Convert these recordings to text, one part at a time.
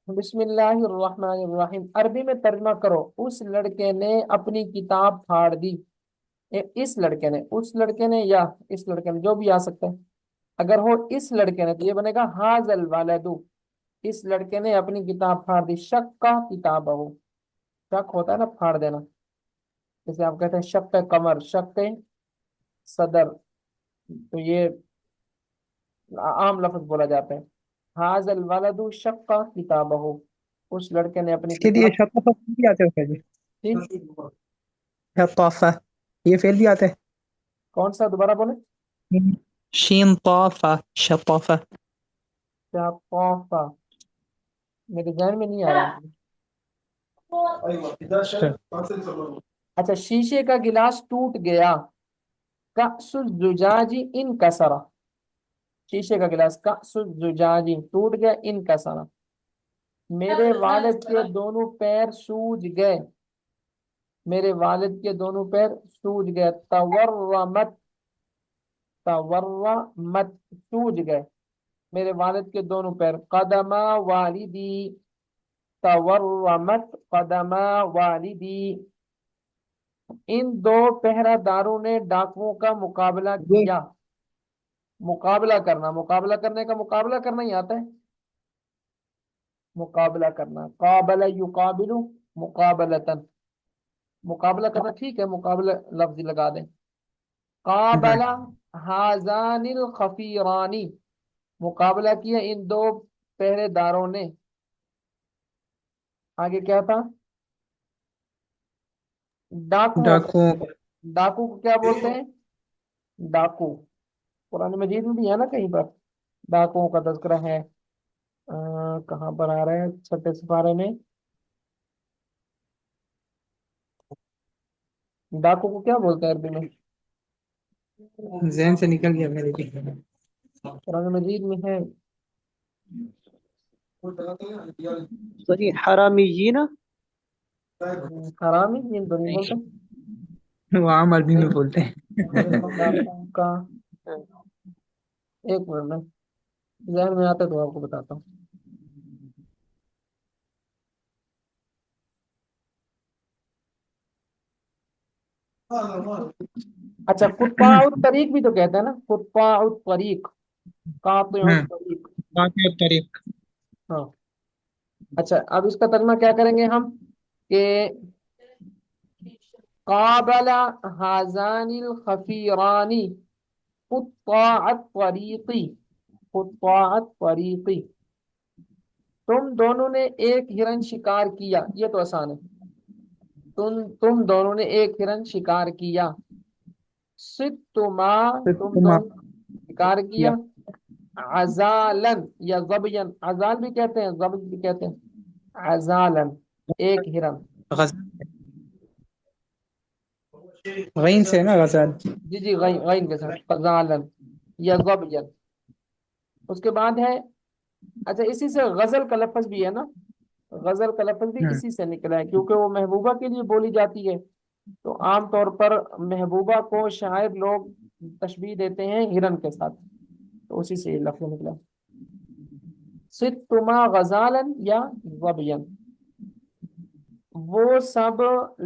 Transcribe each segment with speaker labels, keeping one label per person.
Speaker 1: بسم اللہ الرحمن الرحیم، عربی میں ترجمہ کرو۔ اس لڑکے نے اپنی کتاب پھاڑ دی۔ اس لڑکے نے، اس لڑکے نے، یا اس لڑکے نے، جو بھی آ سکتا ہے۔ اگر ہو اس لڑکے نے تو یہ بنے گا حاذ الولد، اس لڑکے نے اپنی کتاب پھاڑ دی۔ شک کا کتاب ہو، شک ہوتا ہے نا پھاڑ دینا، جیسے آپ کہتے ہیں شق کمر، شق صدر، تو یہ عام لفظ بولا جاتا ہے۔ حاذ الولد شق کا کتاب ہو، اس لڑکے نے اپنی
Speaker 2: اس کے لیے
Speaker 1: کتاب
Speaker 2: شطافہ فعل بھی آتے ہیں جی؟
Speaker 1: کی۔
Speaker 2: شطافہ یہ فعل بھی آتا
Speaker 1: کون سا دوبارہ بولے؟
Speaker 2: ہے؟ شین طافہ، شطافہ۔
Speaker 1: شفافہ، میرے ذہن میں نہیں آ رہا۔ اچھا، شیشے کا گلاس ٹوٹ گیا۔ کأس الزجاج انکسر، شیشے کا گلاس کأس الزجاج ٹوٹ گیا، انکسر۔ میرے والد کے دونوں پیر سوج گئے، میرے والد کے دونوں پیر سوج گئے۔ تورمت، تورمت سوج گئے، میرے والد کے دونوں پیر۔ قدما والدی، تورمت قدما والدی۔ ان دو پہرہ داروں نے ڈاکوؤں کا مقابلہ
Speaker 2: یہ
Speaker 1: کیا۔ مقابلہ کرنا، مقابلہ کرنے کا مقابلہ کرنا ہی آتا ہے، مقابلہ کرنا۔ قابل یقابل مقابلتن، مقابلہ کرنا، ٹھیک ہے، مقابلہ لفظ لگا دیں۔ قابل ہازان الخفیرانی، مقابلہ کیا ان دو پہرے داروں نے۔ آگے کیا تھا؟ ڈاکو،
Speaker 2: ڈاکو
Speaker 1: ڈاکو کو کیا بولتے ہیں؟ ڈاکو، قرآن مجید میں بھی ہے نا کہیں پر ڈاکوؤں کا تذکرہ ہے۔ کہاں پر آ رہا ہے؟ چھٹے سپارے میں ڈاکو کو کیا بولتے ہیں عربی میں؟
Speaker 2: ذہن سے نکل گیا میرے بھی۔
Speaker 1: قرآن مجید میں ہے۔
Speaker 3: سوری حرامی جی نا،
Speaker 1: حرامی جن تو نہیں بولتے،
Speaker 2: وہ عام عربی میں بولتے ہیں۔
Speaker 1: ڈاکو کا، ایک منٹ میں ذہن میں آتا ہے تو آپ کو بتاتا ہوں۔ اچھا، قطاع الطریق بھی تو کہتے ہیں نا، قطاع الطریق، قاطع الطریق۔
Speaker 2: باقی طریق۔
Speaker 1: ہاں، اچھا، اب اس کا ترجمہ کیا کریں گے ہم کہ قابل ہازان الخفیرانی قطاع الطریقی، قطاع الطریقی، تم دونوں نے ایک ہرن شکار کیا، یہ تو آسان ہے، تم دونوں نے ایک ہرن شکار کیا۔ ستما، تم دونوں نے شکار کیا۔ عزالن یا زبین، عزال بھی کہتے ہیں، زبی بھی کہتے ہیں، عزالن ایک ہرن۔
Speaker 2: غین سے نا غزال۔
Speaker 1: جی جی، غین، غین کے ساتھ، غزالن یا زبین۔ اس کے بعد ہے، اچھا اسی سے غزل کا لفظ بھی ہے نا، غزل کا لفظ بھی اسی سے نکلا ہے، کیونکہ وہ محبوبہ کے لیے بولی جاتی ہے، تو عام طور پر محبوبہ کو شاعر لوگ تشبیہ دیتے ہیں ہرن کے ساتھ، تو اسی سے یہ لفظ نکلا۔ ستما غزالن یا ظبین، وہ سب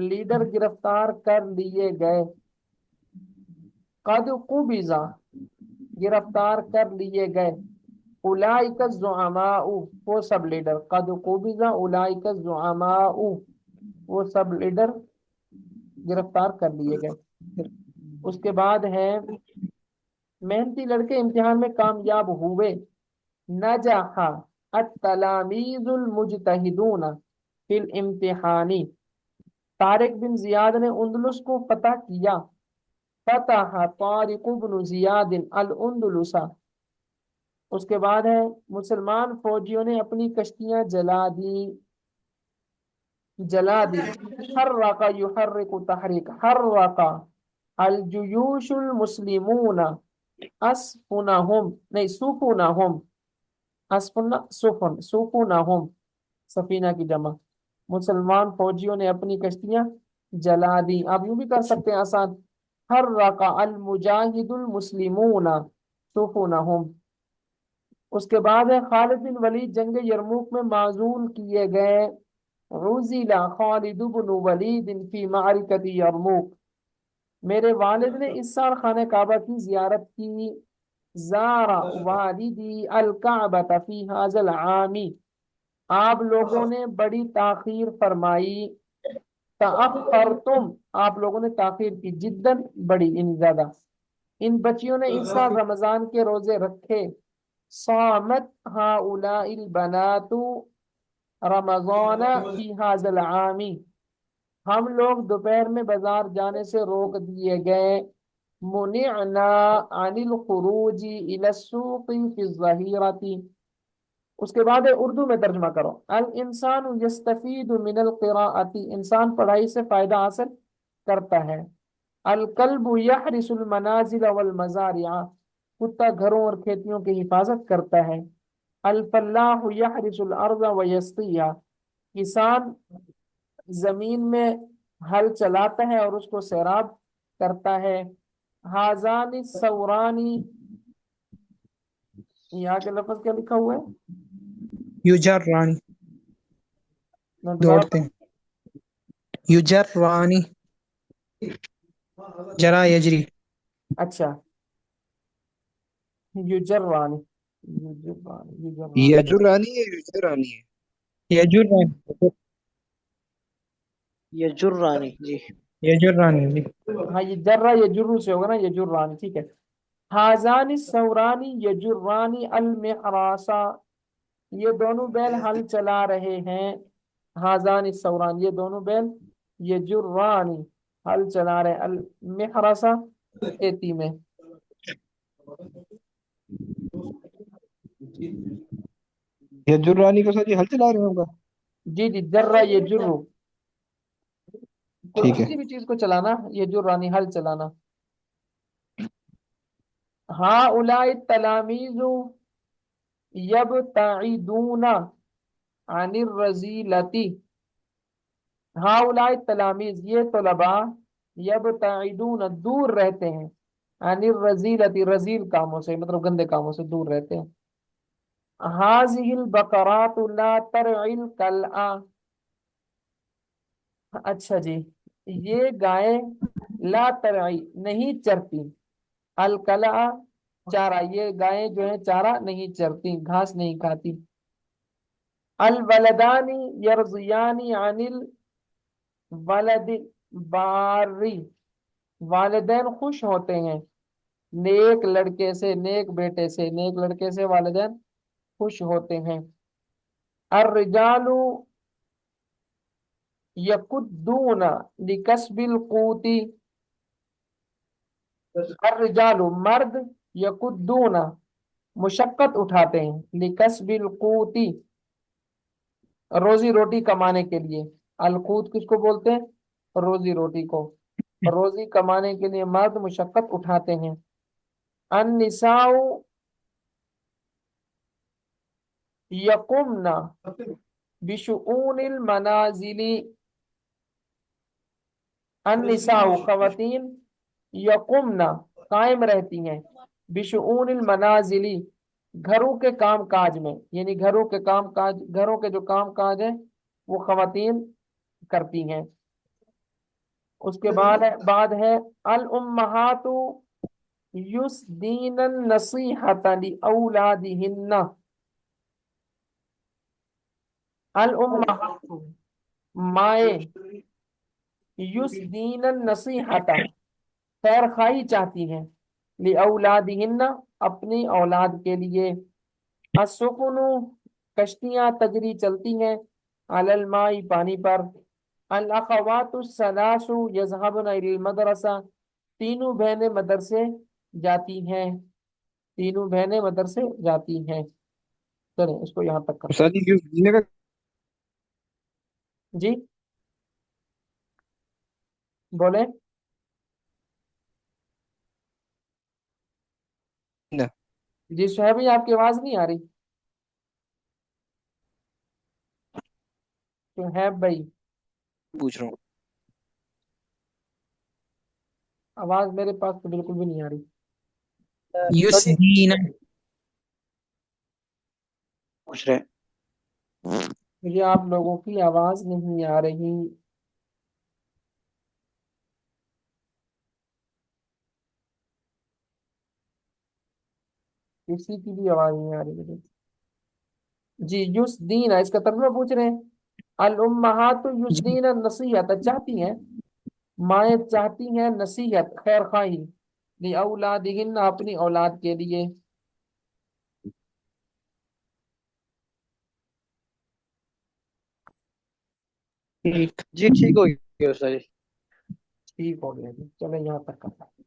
Speaker 1: لیڈر گرفتار کر لیے گئے۔ قد قبضہ، گرفتار کر لیے گئے۔ اولئک الزعماء، وہ سب لیڈر، قد قبضہ اولئک الزعماء، وہ سب لیڈر گرفتار کر لیے گئے۔ اس کے بعد ہے محنتی لڑکے امتحان میں کامیاب ہوئے۔ نجح التلاميذ المجتہدون فی الامتحان، طارق بن زیاد نے اندلس کو فتح کیا۔ فتح طارق بن زیاد الاندلس، اس کے بعد ہے مسلمان فوجیوں نے اپنی کشتیاں جلا دی، جلا دی۔ حرق یحرق تحریک، حرق الجیوش المسلمون اسفنہم، نہیں سفنہم، اسفن سفن، سفنہم سفینہ کی جمع۔ مسلمان فوجیوں نے اپنی کشتیاں جلا دی۔ آپ یوں بھی کر سکتے ہیں آسان، حرق المجاہد المسلمون سفنہم۔ اس کے بعد ہے خالد بن ولید جنگ یرموک میں معزول کیے گئے. عُزِلَ خالد بن ولید فی معرکۃ یرموک، میرے والد نے اس سال خانہ کعبہ کی زیارت کی. زار والدی الکعبۃ فی ھذا العام، آپ لوگوں نے بڑی تاخیر فرمائی. تأخرتم، آپ لوگوں نے تاخیر کی. جداً، بڑی، ان زیادہ. ان بچیوں نے اس سال رمضان کے روزے رکھے. صامت ہؤلاء البنات رمضان فی ھذا العام، ہم لوگ دوپہر میں بازار جانے سے روک دیے گئے. منعنا عن الخروج الى السوق فی الظہیرۃ. اس کے بعد اردو میں ترجمہ کرو. الانسان یستفید من القراءۃ، انسان پڑھائی سے فائدہ حاصل کرتا ہے. الکلب یحرس المنازل والمزارع، کتا گھروں اور کھیتیوں کی حفاظت کرتا ہے. الفلاح یحرس الارض ویسقیها، کسان زمین میں ہل چلاتا ہے اور اس کو سیراب کرتا ہے. ہاذان الثورانی، یہاں کے لفظ کیا لکھا ہوا ہے؟
Speaker 2: یجرانی،
Speaker 1: میں دوبارہ
Speaker 2: دوڑتے ہیں. یجرانی، جرا یجری.
Speaker 1: اچھا، یجرانی، یجرانی.
Speaker 4: یجرانی ہے یجرانی ہے.
Speaker 2: یجرانی،
Speaker 3: یجرانی جی.
Speaker 2: یجرانی جی.
Speaker 1: ہاں، یہ جرہ یجرو سے ہوگا نا، یجرانی، ٹھیک ہے. ہاذان الثورانی یجرانی المحراسا، یہ دونوں بیل ہل چلا رہے ہیں. ہاذان الثوران، یہ دونوں بیل یجرانی ہل چلا رہے. المحرسا، کھیتی میں.
Speaker 4: یجرانی کو سر یہ ہل چلا رہے ہوگا.
Speaker 1: جی جی، جرہ یجرو، کوئی
Speaker 4: ٹھیک ہے.
Speaker 1: کسی بھی چیز کو چلانا، یجرانی ہل چلانا. ہؤلاء التلاميذ یبتعدون عن الرذیلۃ، ہؤلاء التلاميذ، یہ طلباء، یبتعدون، دور رہتے ہیں، عن الرذیلۃ، رذیل کاموں سے، مطلب گندے کاموں سے دور رہتے ہیں. هذه البقرات لا ترعی القلع، اچھا جی، یہ گائیں لا ترعی، نہیں چرتی. القلع، چارہ، یہ گائیں جو ہیں چارہ نہیں چرتی، گھاس نہیں کھاتی. الولدان یرضیان عن الولد باری، والدین خوش ہوتے ہیں نیک لڑکے سے، نیک بیٹے سے، نیک لڑکے سے والدین خوش ہوتے ہیں. الرجال یقدون لکسب القوت، الرجال، مرد، یقدون، مشقت اٹھاتے ہیں، لکسب القوت، روزی روٹی کمانے کے لیے. القوت کس کو بولتے ہیں؟ روزی روٹی کو. روزی کمانے کے لیے مرد مشقت اٹھاتے ہیں. النساء یقمن بشؤون المنازل، النساء، خواتین، یقمن، قائم رہتی ہیں، بشؤون المنازل، گھروں کے کام کاج میں، یعنی گھروں کے کام کاج، گھروں کے جو کام کاج ہیں وہ خواتین کرتی ہیں. اس کے بعد ہے الامہات یسدین النصیحۃ لاولادہن، الامہات، مائیں، یسدین النصیحۃ، خیر خواہی چاہتی ہیں، لاولادہن، اپنی اولاد کے لیے. السفن، کشتیاں، تجری، چلتی ہیں، علی الماء، پانی پر. الاخوات الثلاث یذهبن الی المدرسہ، تینوں بہنیں مدرسے جاتی ہیں، تینوں بہنیں مدرسے جاتی ہیں. چلیں اس کو یہاں تک کرتے
Speaker 4: سر جی کیوں جینے کا
Speaker 1: ہیں. جی بولیں. جی صہیب، آپ کی آواز نہیں آ رہی. صہیب بھائی،
Speaker 4: پوچھ رہا ہوں.
Speaker 1: آواز میرے پاس تو بالکل بھی نہیں آ رہی.
Speaker 3: سر جی
Speaker 2: یسدین،
Speaker 4: پوچھ رہے ہیں.
Speaker 1: مجھے آپ لوگوں کی آواز نہیں آ رہی. کسی کی بھی آواز نہیں آ رہی مجھے. جی یسدین اس کا ترجمہ پوچھ رہے ہیں. الامہات
Speaker 2: جی
Speaker 1: یسدین النصیحت چاہتی ہیں، مائیں چاہتی ہیں نصیحت خیر خواہی، اولادہن اپنی اولاد کے لیے.
Speaker 2: ٹھیک.
Speaker 3: جی ٹھیک ہو گیا استاد جی.
Speaker 1: ٹھیک ہو گیا جی، چلیں یہاں تک کرتا ہوں.